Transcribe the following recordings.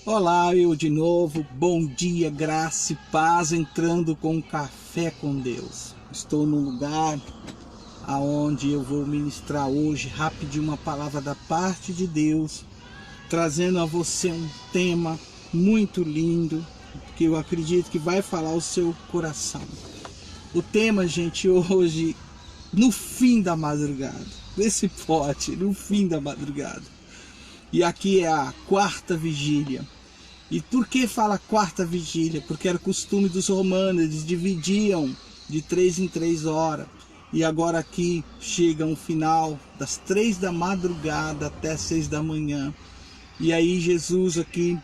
Olá, eu de novo, bom dia, graça e paz, entrando com um café com Deus. Estou num lugar aonde eu vou ministrar hoje, rapidinho, uma palavra da parte de Deus, trazendo a você um tema muito lindo, que eu acredito que vai falar o seu coração. O tema, gente, hoje, no fim da madrugada, desse pote, no fim da madrugada. E aqui é a quarta vigília. E por que fala quarta vigília? Porque era costume dos romanos, eles dividiam de 3 em 3 horas. E agora aqui chega um final das 3 da madrugada até 6 da manhã. E aí Jesus aqui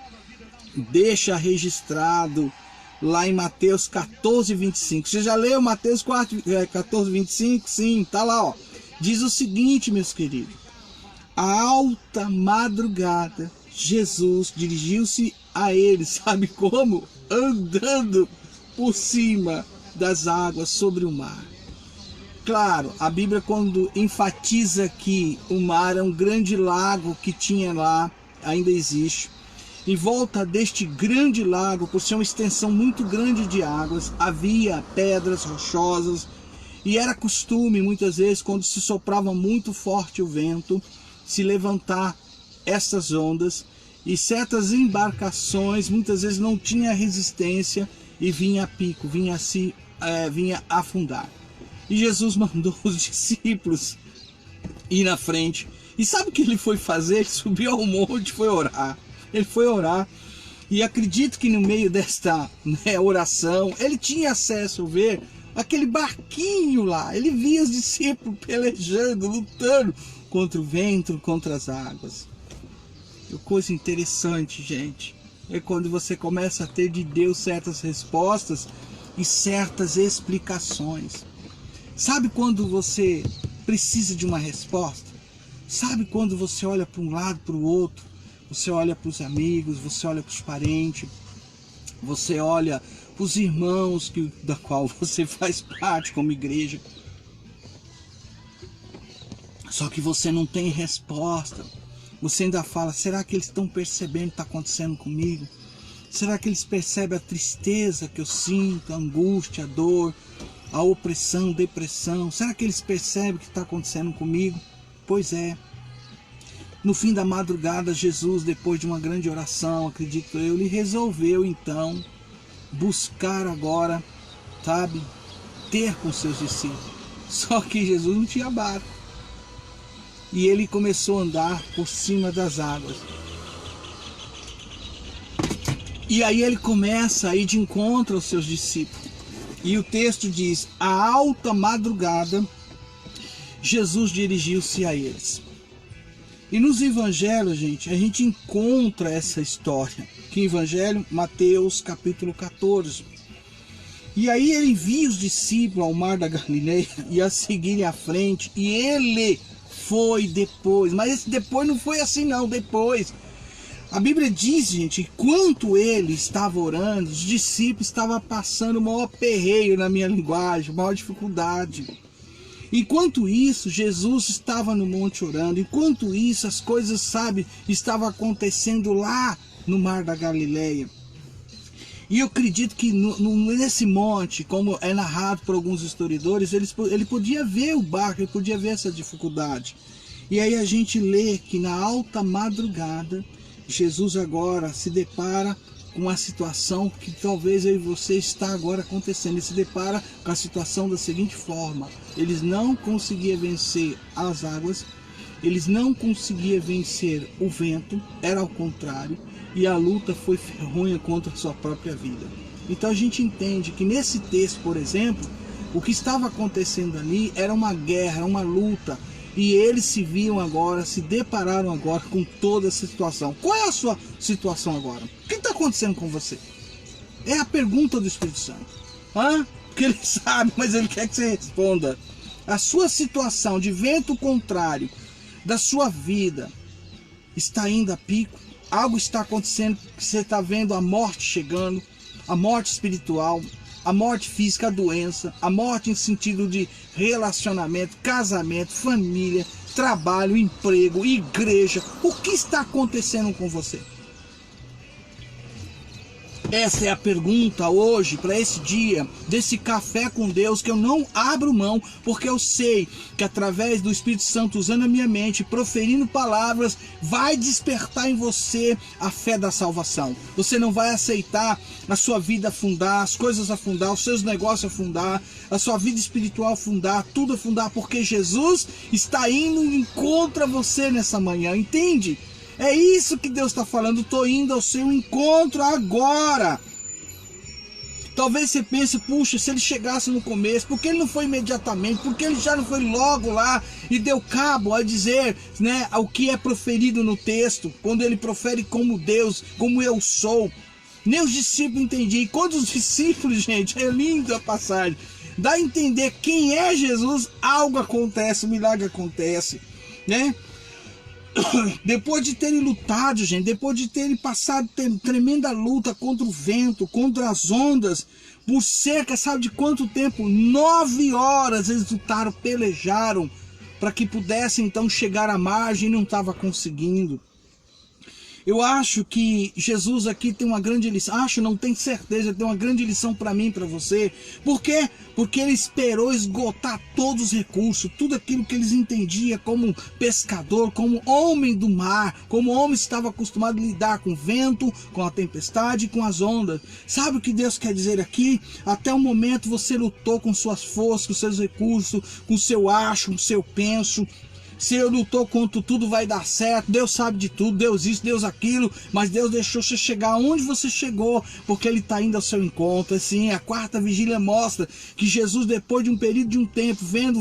deixa registrado lá em Mateus 14, 25. Você já leu Mateus 14, 25? Sim, tá lá, ó. Diz o seguinte, meus queridos. À alta madrugada, Jesus dirigiu-se a eles, sabe como? Andando por cima das águas sobre o mar. Claro, a Bíblia quando enfatiza que o mar é um grande lago que tinha lá, ainda existe. Em volta deste grande lago, por ser uma extensão muito grande de águas, havia pedras rochosas e era costume, muitas vezes, quando se soprava muito forte o vento, se levantar essas ondas, e certas embarcações muitas vezes não tinha resistência e vinha a pico, vinha afundar. E Jesus mandou os discípulos ir na frente. E sabe o que ele foi fazer? Ele subiu ao monte e foi orar. Ele foi orar. E acredito que no meio desta oração, ele tinha acesso a ver aquele barquinho lá. Ele via os discípulos pelejando, lutando contra o vento, contra as águas. E coisa interessante, gente, é quando você começa a ter de Deus certas respostas e certas explicações. Sabe quando você precisa de uma resposta? Sabe quando você olha para um lado, para o outro? Você olha para os amigos, você olha para os parentes, você olha para os irmãos da qual você faz parte como igreja. Só que você não tem resposta. Você ainda fala, será que eles estão percebendo o que está acontecendo comigo? Será que eles percebem a tristeza que eu sinto, a angústia, a dor, a opressão, depressão? Será que eles percebem o que está acontecendo comigo? Pois é. No fim da madrugada, Jesus, depois de uma grande oração, acredito eu, ele resolveu então buscar agora, sabe, ter com seus discípulos. Só que Jesus não tinha barco. E ele começou a andar por cima das águas. E aí ele começa a ir de encontro aos seus discípulos. E o texto diz, à alta madrugada, Jesus dirigiu-se a eles. E nos evangelhos, gente, a gente encontra essa história. Que evangelho? Mateus capítulo 14. E aí ele envia os discípulos ao mar da Galileia e a seguirem à frente. E ele foi depois, mas esse depois não foi assim não, depois. A Bíblia diz, gente, que enquanto ele estava orando, os discípulos estavam passando o maior perreio na minha linguagem, a maior dificuldade. Enquanto isso, Jesus estava no monte orando, enquanto isso as coisas, sabe, estavam acontecendo lá no mar da Galileia. E eu acredito que nesse monte, como é narrado por alguns historiadores, ele podia ver o barco, ele podia ver essa dificuldade. E aí a gente lê que na alta madrugada, Jesus agora se depara com uma situação que talvez eu e você está agora acontecendo. Ele se depara com a situação da seguinte forma. Eles não conseguiam vencer as águas, eles não conseguiam vencer o vento, era ao contrário. E a luta foi ferronha contra a sua própria vida. Então a gente entende que nesse texto, por exemplo, o que estava acontecendo ali era uma guerra, uma luta. E eles se viam agora, se depararam agora com toda essa situação. Qual é a sua situação agora? O que está acontecendo com você? É a pergunta do Espírito Santo. Porque ele sabe, mas ele quer que você responda. A sua situação de vento contrário da sua vida está indo a pico? Algo está acontecendo, que você está vendo a morte chegando, a morte espiritual, a morte física, a doença, a morte em sentido de relacionamento, casamento, família, trabalho, emprego, igreja. O que está acontecendo com você? Essa é a pergunta hoje, para esse dia, desse café com Deus, que eu não abro mão, porque eu sei que através do Espírito Santo, usando a minha mente, proferindo palavras, vai despertar em você a fé da salvação. Você não vai aceitar a sua vida afundar, as coisas afundar, os seus negócios afundar, a sua vida espiritual afundar, tudo afundar, porque Jesus está indo e encontra você nessa manhã, entende? É isso que Deus está falando, estou indo ao seu encontro agora. Talvez você pense, puxa, se ele chegasse no começo, por que ele não foi imediatamente? Por que ele já não foi logo lá e deu cabo a dizer, né, o que é proferido no texto, quando ele profere como Deus, como eu sou? Nem os discípulos entendiam. E quando os discípulos, gente, é lindo a passagem, dá a entender quem é Jesus, algo acontece, um milagre acontece, né? Depois de terem lutado, gente, depois de terem passado tremenda luta contra o vento, contra as ondas, por cerca, sabe de quanto tempo? 9 horas eles lutaram, pelejaram, para que pudessem então chegar à margem e não estava conseguindo. Eu acho que Jesus aqui tem uma grande lição, não tenho certeza, tem uma grande lição para mim, para você. Por quê? Porque ele esperou esgotar todos os recursos, tudo aquilo que eles entendiam como pescador, como homem do mar, como homem estava acostumado a lidar com o vento, com a tempestade, com as ondas. Sabe o que Deus quer dizer aqui? Até o momento você lutou com suas forças, com seus recursos, com o seu acho, com o seu penso. Se eu lutou contra tudo vai dar certo, Deus sabe de tudo, Deus isso, Deus aquilo, mas Deus deixou você chegar onde você chegou, porque Ele está indo ao seu encontro. Assim, a quarta vigília mostra que Jesus, depois de um período de um tempo, vendo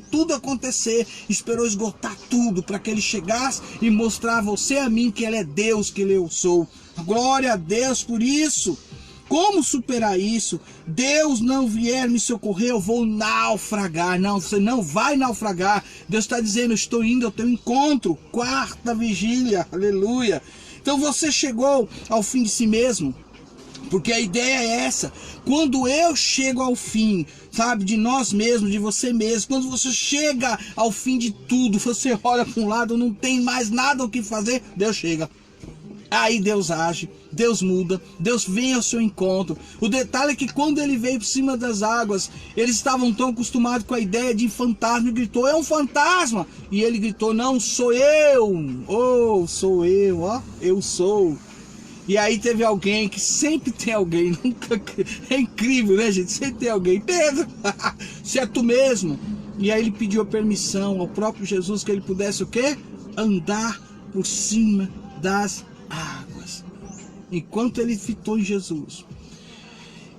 tudo acontecer, esperou esgotar tudo, para que Ele chegasse e mostrar a você e a mim que Ele é Deus, que eu sou. Glória a Deus por isso. Como superar isso? Deus não vier me socorrer, eu vou naufragar. Não, você não vai naufragar. Deus está dizendo, estou indo ao teu encontro. Quarta vigília, aleluia. Então você chegou ao fim de si mesmo, porque a ideia é essa. Quando eu chego ao fim, sabe, de nós mesmos, de você mesmo, quando você chega ao fim de tudo, você olha para um lado, não tem mais nada o que fazer, Deus chega. Aí Deus age, Deus muda, Deus vem ao seu encontro. O detalhe é que quando ele veio por cima das águas, eles estavam tão acostumados com a ideia de fantasma e gritou, é um fantasma! E ele gritou, não, sou eu! Oh, sou eu, ó, eu sou. E aí teve alguém, que sempre tem alguém, nunca, é incrível, né, gente? Sempre tem alguém, Pedro, se é tu mesmo. E aí ele pediu a permissão ao próprio Jesus que ele pudesse o quê? Andar por cima das águas. Enquanto ele fitou em Jesus,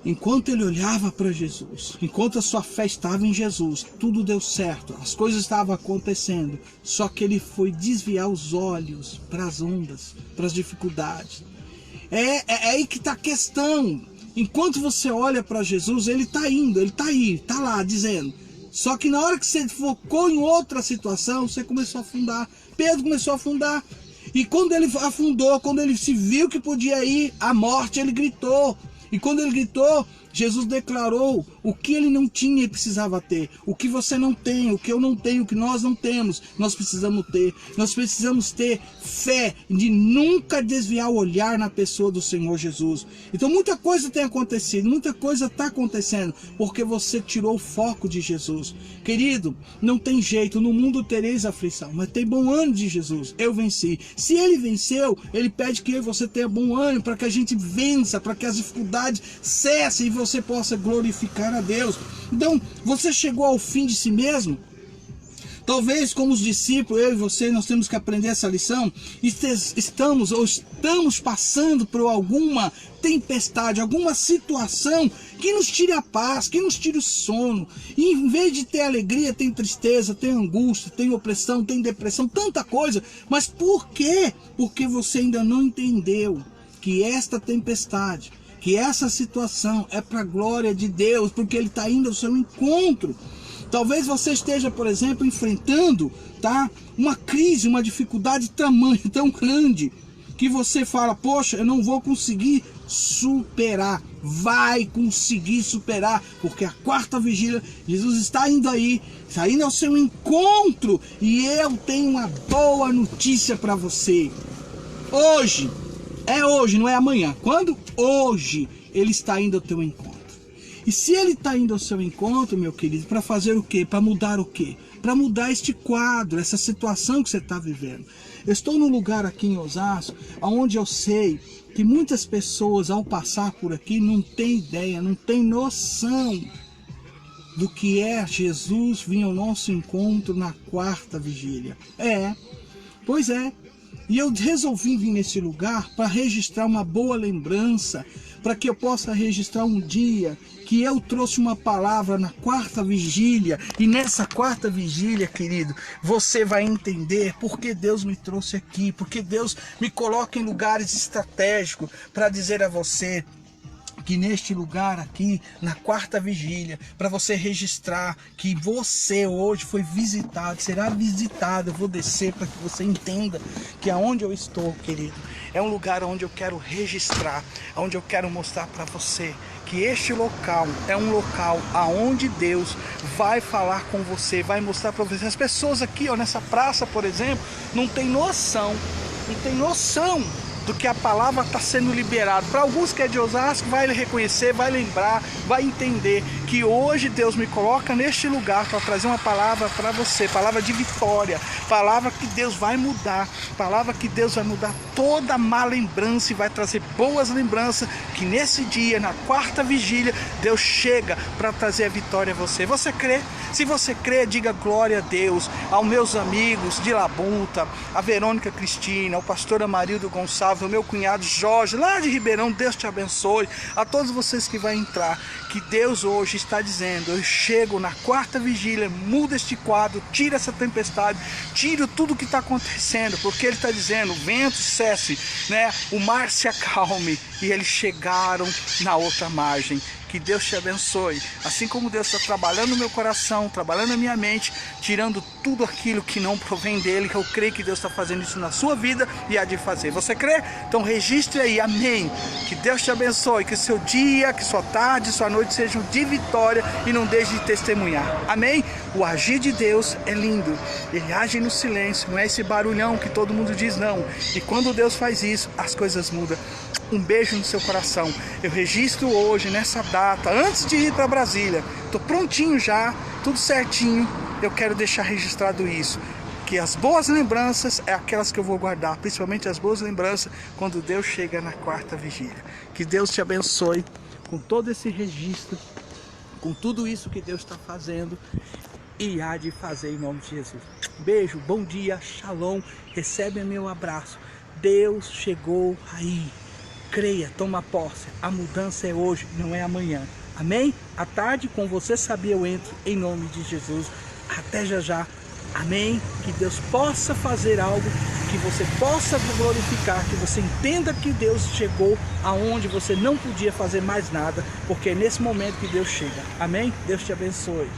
enquanto ele olhava para Jesus, enquanto a sua fé estava em Jesus, tudo deu certo, as coisas estavam acontecendo, só que ele foi desviar os olhos para as ondas, para as dificuldades. É aí que está a questão. Enquanto você olha para Jesus, ele está indo, ele está aí, está lá dizendo. Só que na hora que você focou em outra situação, você começou a afundar. Pedro começou a afundar. E quando ele afundou, quando ele se viu que podia ir à morte, ele gritou. E quando ele gritou, Jesus declarou o que ele não tinha e precisava ter. O que você não tem, o que eu não tenho, o que nós não temos, nós precisamos ter. Nós precisamos ter fé de nunca desviar o olhar na pessoa do Senhor Jesus. Então muita coisa tem acontecido, muita coisa está acontecendo, porque você tirou o foco de Jesus. Querido, não tem jeito, no mundo tereis aflição, mas tem bom ânimo de Jesus. Eu venci. Se ele venceu, ele pede que eu e você tenha bom ânimo, para que a gente vença, para que as dificuldades cessem e você possa glorificar a Deus. Então, você chegou ao fim de si mesmo? Talvez, como os discípulos, eu e você, nós temos que aprender essa lição. Estamos passando por alguma tempestade, alguma situação que nos tire a paz, que nos tire o sono. E em vez de ter alegria, tem tristeza, tem angústia, tem opressão, tem depressão, tanta coisa. Mas por quê? Porque você ainda não entendeu que esta tempestade, que essa situação é para a glória de Deus, porque Ele está indo ao seu encontro. Talvez você esteja, por exemplo, enfrentando, tá, uma crise, uma dificuldade tão grande, que você fala, poxa, eu não vou conseguir superar. Vai conseguir superar, porque a quarta vigília, Jesus está indo aí, está indo ao seu encontro, e eu tenho uma boa notícia para você. Hoje, É hoje, não é amanhã. Quando? Hoje ele está indo ao teu encontro. E se ele está indo ao seu encontro, meu querido, para fazer o quê? Para mudar o quê? Para mudar este quadro, essa situação que você está vivendo. Eu estou num lugar aqui em Osasco, onde eu sei que muitas pessoas, ao passar por aqui, não têm ideia, não têm noção do que é Jesus vir ao nosso encontro na quarta vigília. Pois é. E eu resolvi vir nesse lugar para registrar uma boa lembrança, para que eu possa registrar um dia que eu trouxe uma palavra na quarta vigília. E nessa quarta vigília, querido, você vai entender porque Deus me trouxe aqui, porque Deus me coloca em lugares estratégicos para dizer a você que neste lugar aqui, na quarta vigília, para você registrar que você hoje foi visitado, será visitado. Eu vou descer para que você entenda que aonde eu estou, querido, é um lugar onde eu quero registrar, onde eu quero mostrar para você que este local é um local aonde Deus vai falar com você, vai mostrar para você. As pessoas aqui, ó, nessa praça, por exemplo, não tem noção do que a palavra está sendo liberada. Para alguns que é de Osasco, vai reconhecer, vai lembrar, vai entender que hoje Deus me coloca neste lugar para trazer uma palavra para você, palavra de vitória, palavra que Deus vai mudar, palavra que Deus vai mudar toda má lembrança e vai trazer boas lembranças, que nesse dia, na quarta vigília, Deus chega para trazer a vitória a você. Você crê? Se você crê, diga glória a Deus. Aos meus amigos de Labuta, a Verônica Cristina, o pastor Amarildo Gonçalves, o meu cunhado Jorge, lá de Ribeirão, Deus te abençoe. A todos vocês que vão entrar, que Deus hoje está dizendo: eu chego na quarta vigília, muda este quadro, tira essa tempestade, tira tudo que está acontecendo, porque Ele está dizendo: o vento cesse, né? O mar se acalme, e eles chegaram na outra margem. Que Deus te abençoe, assim como Deus está trabalhando no meu coração, trabalhando na minha mente, tirando tudo aquilo que não provém dele. Que eu creio que Deus está fazendo isso na sua vida e há de fazer. Você crê? Então registre aí, amém. Que Deus te abençoe, que seu dia, que sua tarde, sua noite sejam de vitória e não deixe de testemunhar, amém? O agir de Deus é lindo, Ele age no silêncio, não é esse barulhão que todo mundo diz não. E quando Deus faz isso, as coisas mudam. Um beijo no seu coração. Eu registro hoje, nessa data, antes de ir para Brasília. Estou prontinho já, tudo certinho. Eu quero deixar registrado isso. Que as boas lembranças é aquelas que eu vou guardar. Principalmente as boas lembranças quando Deus chega na quarta vigília. Que Deus te abençoe com todo esse registro, com tudo isso que Deus está fazendo e há de fazer em nome de Jesus. Beijo, bom dia, shalom. Recebe meu abraço. Deus chegou aí. Creia, toma posse. A mudança é hoje, não é amanhã. Amém? À tarde, com você sabia, eu entro em nome de Jesus. Até já já. Amém? Que Deus possa fazer algo, que você possa glorificar, que você entenda que Deus chegou aonde você não podia fazer mais nada, porque é nesse momento que Deus chega. Amém? Deus te abençoe.